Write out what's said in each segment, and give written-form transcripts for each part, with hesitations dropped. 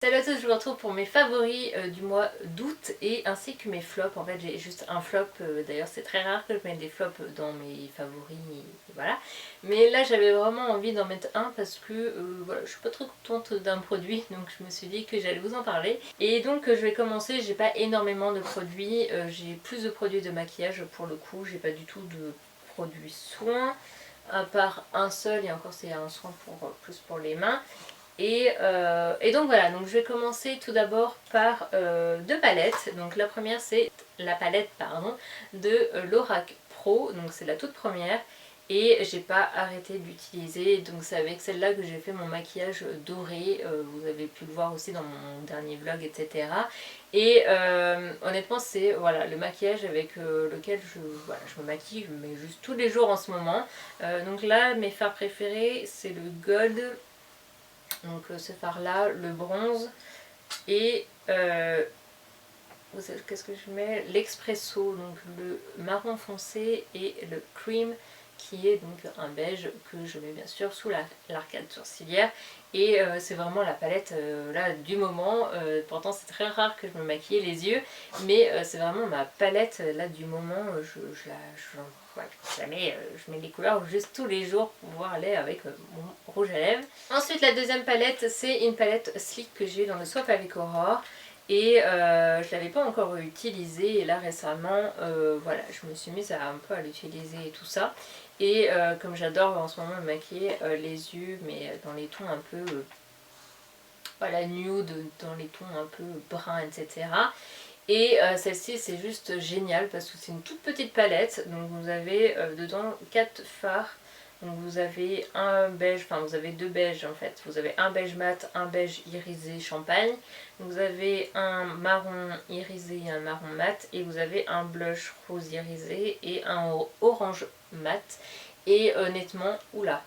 Salut à tous, je vous retrouve pour mes favoris du mois d'août et ainsi que mes flops. En fait j'ai juste un flop, d'ailleurs c'est très rare que je mette des flops dans mes favoris, voilà. Mais là j'avais vraiment envie d'en mettre un parce que voilà, je suis pas très contente d'un produit, donc je me suis dit que j'allais vous en parler. Et donc je vais commencer, j'ai pas énormément de produits, j'ai plus de produits de maquillage pour le coup, j'ai pas du tout de produits soins, à part un seul et encore c'est un soin pour, plus pour les mains. Et donc voilà, donc je vais commencer tout d'abord par deux palettes. Donc la première c'est la palette de l'Orac Pro, donc c'est la toute première. Et j'ai pas arrêté de l'utiliser, donc c'est avec celle-là que j'ai fait mon maquillage doré, vous avez pu le voir aussi dans mon dernier vlog, etc. Et honnêtement c'est voilà, le maquillage avec lequel voilà, je me maquille, mais juste tous les jours en ce moment. Donc là mes fards préférés c'est le Gold, donc ce fard là, le bronze et qu'est-ce que je mets, l'expresso, donc le marron foncé et le cream qui est donc un beige que je mets bien sûr sous l'arcade sourcilière. Et c'est vraiment la palette là du moment, pourtant c'est très rare que je me maquille les yeux, mais c'est vraiment ma palette là du moment, voilà, je mets les couleurs juste tous les jours pour pouvoir aller avec mon rouge à lèvres. Ensuite la deuxième palette c'est une palette Sleek que j'ai dans le Swap avec Aurore. Et je ne l'avais pas encore utilisée et là récemment voilà, je me suis mise un peu à l'utiliser et tout ça. Et comme j'adore en ce moment me maquiller les yeux mais dans les tons un peu voilà, nude, dans les tons un peu bruns, etc. Et celle-ci c'est juste génial parce que c'est une toute petite palette, donc vous avez dedans 4 fards. Donc vous avez un beige, enfin vous avez deux beiges en fait. Vous avez un beige mat, un beige irisé champagne. Vous avez un marron irisé et un marron mat. Et vous avez un blush rose irisé et un orange mat. Et honnêtement, oula,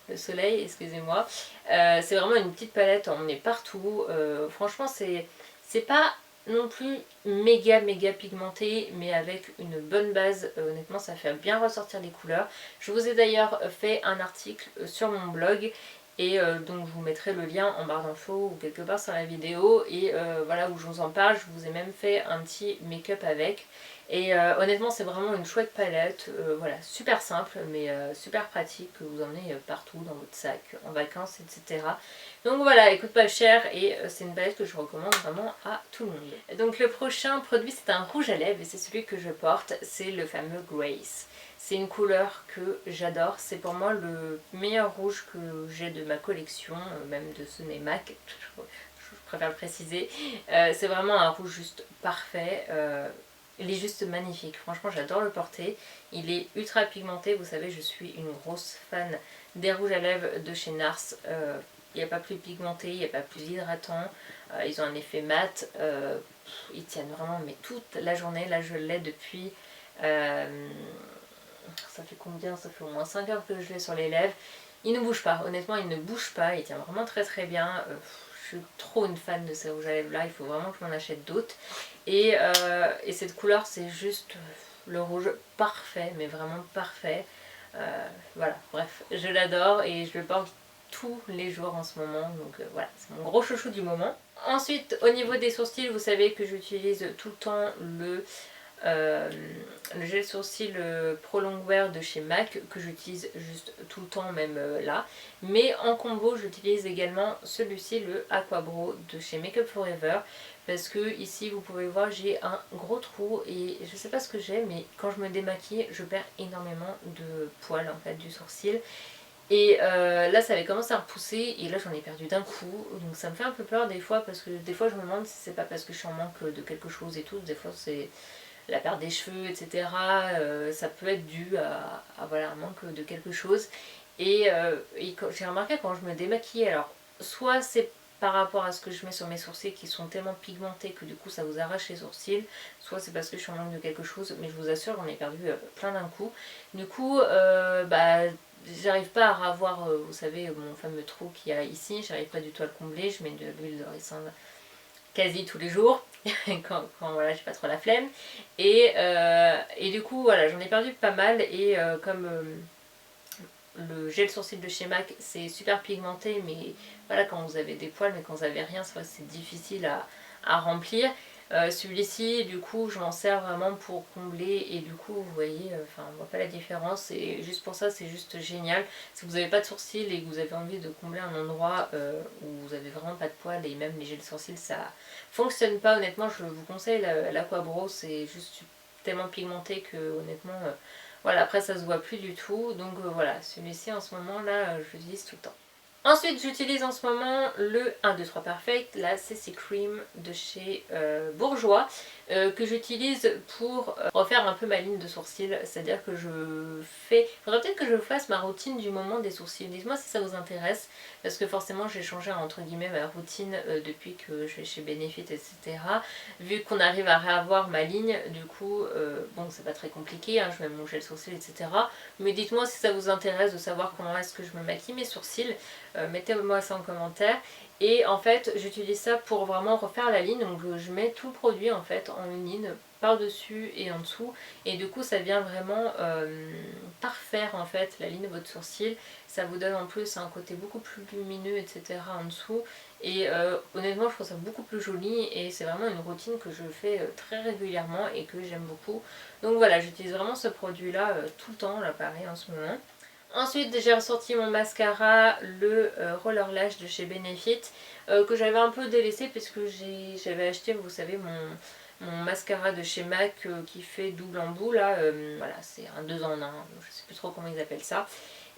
le soleil, excusez-moi. C'est vraiment une petite palette, on est partout. Franchement c'est pas non plus méga pigmenté, mais avec une bonne base. Honnêtement ça fait bien ressortir les couleurs. Je vous ai d'ailleurs fait un article sur mon blog et donc je vous mettrai le lien en barre d'infos ou quelque part sur la vidéo, et voilà, où je vous en parle. Je vous ai même fait un petit make-up avec. Et honnêtement c'est vraiment une chouette palette, voilà, super simple mais super pratique, que vous emmenez partout dans votre sac, en vacances, etc. Donc voilà, elle coûte pas cher et c'est une palette que je recommande vraiment à tout le monde. Donc le prochain produit c'est un rouge à lèvres et c'est celui que je porte, c'est le fameux Grace. C'est une couleur que j'adore, c'est pour moi le meilleur rouge que j'ai de ma collection, même de ce n'est MAC, je préfère le préciser. C'est vraiment un rouge juste parfait. Il est juste magnifique, franchement j'adore le porter. Il est ultra pigmenté, vous savez je suis une grosse fan des rouges à lèvres de chez Nars. Il n'y a pas plus pigmenté, il n'y a pas plus hydratant. Ils ont un effet mat, ils tiennent vraiment mais toute la journée. Là je l'ai depuis, ça fait combien, ça fait au moins 5 heures que je l'ai sur les lèvres. Il ne bouge pas, honnêtement il ne bouge pas, il tient vraiment très bien. Je suis trop une fan de ces rouges à lèvres là, il faut vraiment que je m'en achète d'autres. Et cette couleur c'est juste le rouge parfait, mais vraiment parfait. Voilà, bref, je l'adore et je le porte tous les jours en ce moment, donc voilà, c'est mon gros chouchou du moment. Ensuite, au niveau des sourcils, vous savez que j'utilise tout le temps euh, le gel sourcil Pro Longwear de chez MAC, que j'utilise juste tout le temps, même là. Mais en combo, j'utilise également celui-ci, le Aquabro de chez Makeup Forever. Parce que ici, vous pouvez voir, j'ai un gros trou et je sais pas ce que j'ai, mais quand je me démaquille, je perds énormément de poils en fait du sourcil. Et là ça avait commencé à repousser et là j'en ai perdu d'un coup, donc ça me fait un peu peur des fois, parce que des fois je me demande si c'est pas parce que je suis en manque de quelque chose et tout. Des fois c'est la perte des cheveux, etc. Ça peut être dû à voilà, un manque de quelque chose. Et j'ai remarqué quand je me démaquille, alors soit c'est par rapport à ce que je mets sur mes sourcils qui sont tellement pigmentés que du coup ça vous arrache les sourcils, soit c'est parce que je suis en manque de quelque chose, mais je vous assure j'en ai perdu plein d'un coup. Du coup bah j'arrive pas à ravoir, vous savez, mon fameux trou qu'il y a ici, j'arrive pas du tout à le combler. Je mets de l'huile de ricin quasi tous les jours quand voilà, j'ai pas trop la flemme. Et du coup voilà, j'en ai perdu pas mal. Et comme le gel sourcil de chez MAC c'est super pigmenté, mais voilà, quand vous avez des poils, mais quand vous avez rien, c'est vrai que c'est difficile à remplir. Celui-ci, du coup, je m'en sers vraiment pour combler et du coup, vous voyez, enfin, on voit pas la différence et juste pour ça, c'est juste génial. Si vous n'avez pas de sourcils et que vous avez envie de combler un endroit où vous avez vraiment pas de poils et même les gels sourcils, ça fonctionne pas. Honnêtement, je vous conseille l'Aquabro, c'est juste tellement pigmenté que honnêtement, voilà, après ça se voit plus du tout. Donc voilà, celui-ci en ce moment là, je l'utilise tout le temps. Ensuite, j'utilise en ce moment le 1, 2, 3 Perfect, la CC Cream de chez Bourjois, que j'utilise pour refaire un peu ma ligne de sourcils. C'est-à-dire que je fais... Faudrait peut-être que je fasse ma routine du moment des sourcils. Dites-moi si ça vous intéresse, parce que forcément j'ai changé entre guillemets ma routine depuis que je vais chez Benefit, etc. Vu qu'on arrive à réavoir ma ligne, du coup, bon, c'est pas très compliqué, hein, je mets mon gel sourcil, etc. Mais dites-moi si ça vous intéresse de savoir comment est-ce que je me maquille mes sourcils. Mettez-moi ça en commentaire. Et en fait j'utilise ça pour vraiment refaire la ligne, donc je mets tout le produit en fait en une ligne par dessus et en dessous, et du coup ça vient vraiment parfaire en fait la ligne de votre sourcil. Ça vous donne en plus un côté beaucoup plus lumineux, etc. en dessous, et honnêtement je trouve ça beaucoup plus joli et c'est vraiment une routine que je fais très régulièrement et que j'aime beaucoup. Donc voilà, j'utilise vraiment ce produit là tout le temps, là pareil en ce moment. Ensuite j'ai ressorti mon mascara, le Roller Lash de chez Benefit, que j'avais un peu délaissé puisque j'avais acheté, vous savez, mon mascara de chez MAC qui fait double embout là, voilà, c'est un 2 en 1, je sais plus trop comment ils appellent ça,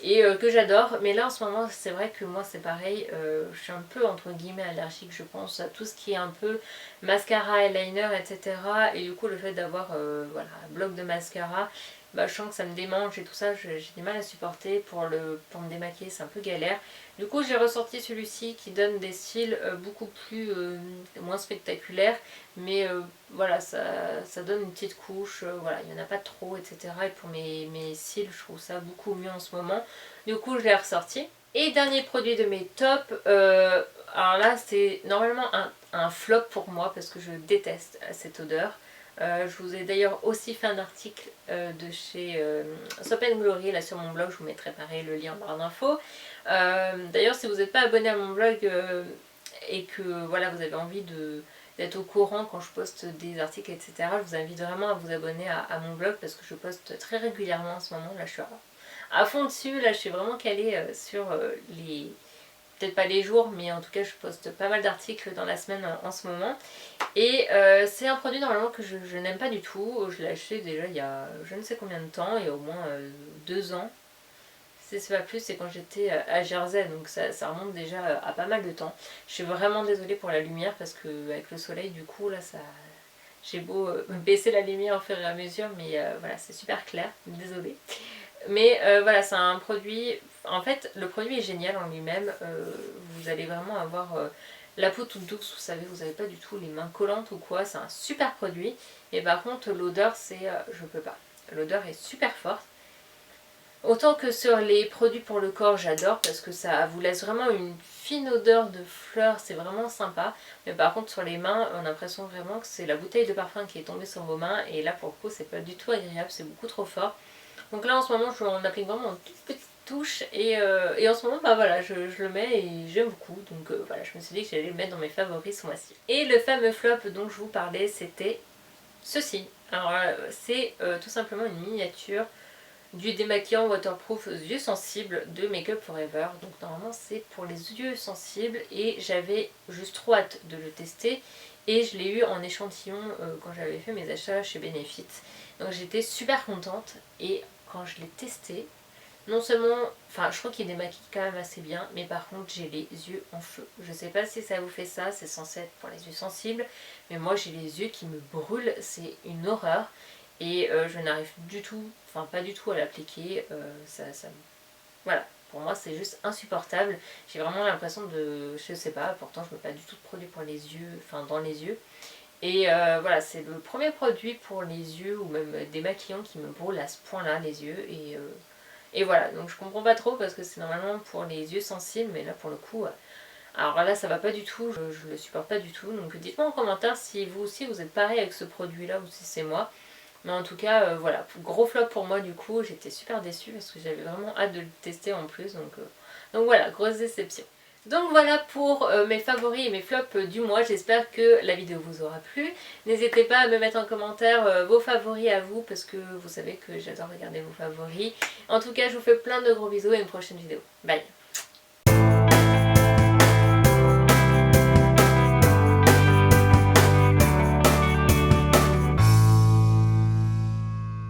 et que j'adore. Mais là en ce moment c'est vrai que moi c'est pareil, je suis un peu entre guillemets allergique, je pense, à tout ce qui est un peu mascara, eyeliner, etc. Et du coup le fait d'avoir voilà, un bloc de mascara, bah, je sens que ça me démange et tout ça, j'ai du mal à supporter. Pour me démaquiller c'est un peu galère. Du coup j'ai ressorti celui-ci qui donne des styles beaucoup plus moins spectaculaires, mais voilà, ça donne une petite couche, voilà, il n'y en a pas trop, etc. Et pour mes cils je trouve ça beaucoup mieux en ce moment. Du coup je l'ai ressorti. Et dernier produit de mes tops, alors là c'est normalement un flop pour moi parce que je déteste cette odeur. Je vous ai d'ailleurs aussi fait un article de chez Soap & Glory là sur mon blog, je vous mettrai pareil le lien en barre d'infos. D'ailleurs si vous n'êtes pas abonné à mon blog et que voilà, vous avez envie d'être au courant quand je poste des articles, etc., je vous invite vraiment à vous abonner à mon blog parce que je poste très régulièrement en ce moment. Là je suis à fond dessus, là je suis vraiment calée sur les... peut-être pas les jours, mais en tout cas je poste pas mal d'articles dans la semaine en ce moment. Et c'est un produit normalement que je n'aime pas du tout. Je l'ai acheté déjà il y a je ne sais combien de temps, il y a au moins 2 ans. Si c'est pas plus, c'est quand j'étais à Jersey, donc ça remonte déjà à pas mal de temps. Je suis vraiment désolée pour la lumière parce que avec le soleil du coup là ça... J'ai beau baisser la lumière au fur et à mesure, mais voilà, c'est super clair, désolée. Mais voilà, c'est un produit, en fait le produit est génial en lui-même, vous allez vraiment avoir la peau toute douce, vous savez, vous n'avez pas du tout les mains collantes ou quoi, c'est un super produit. Et par contre l'odeur c'est, je peux pas, l'odeur est super forte. Autant que sur les produits pour le corps j'adore parce que ça vous laisse vraiment une fine odeur de fleurs, c'est vraiment sympa. Mais par contre sur les mains on a l'impression vraiment que c'est la bouteille de parfum qui est tombée sur vos mains, et là pour le coup c'est pas du tout agréable, c'est beaucoup trop fort. Donc là en ce moment on applique vraiment une toute petite touche et en ce moment bah voilà, je le mets et j'aime beaucoup. Donc voilà, je me suis dit que j'allais le mettre dans mes favoris ce mois-ci. Et le fameux flop dont je vous parlais, c'était ceci. Alors c'est tout simplement une miniature du démaquillant waterproof yeux sensibles de Make Up For Ever. Donc normalement c'est pour les yeux sensibles et j'avais juste trop hâte de le tester. Et je l'ai eu en échantillon quand j'avais fait mes achats chez Benefit. Donc j'étais super contente et quand je l'ai testé, non seulement, enfin je trouve qu'il démaquille quand même assez bien, mais par contre j'ai les yeux en feu. Je sais pas si ça vous fait ça, c'est censé être pour les yeux sensibles, mais moi j'ai les yeux qui me brûlent, c'est une horreur. Et je n'arrive du tout, enfin pas du tout à l'appliquer, voilà, pour moi c'est juste insupportable. J'ai vraiment l'impression de, je sais pas, pourtant je mets pas du tout de produit pour les yeux, enfin dans les yeux. Et voilà, c'est le premier produit pour les yeux ou même démaquillant qui me brûle à ce point là les yeux. Et voilà, donc je comprends pas trop parce que c'est normalement pour les yeux sensibles, mais là pour le coup, alors là ça va pas du tout, je le supporte pas du tout. Donc dites-moi en commentaire si vous aussi vous êtes pareil avec ce produit là ou si c'est moi. Mais en tout cas, voilà, gros flop pour moi du coup, j'étais super déçue parce que j'avais vraiment hâte de le tester en plus, donc voilà, grosse déception. Donc voilà pour mes favoris et mes flops du mois, j'espère que la vidéo vous aura plu. N'hésitez pas à me mettre en commentaire vos favoris à vous, parce que vous savez que j'adore regarder vos favoris. En tout cas, je vous fais plein de gros bisous et une prochaine vidéo. Bye!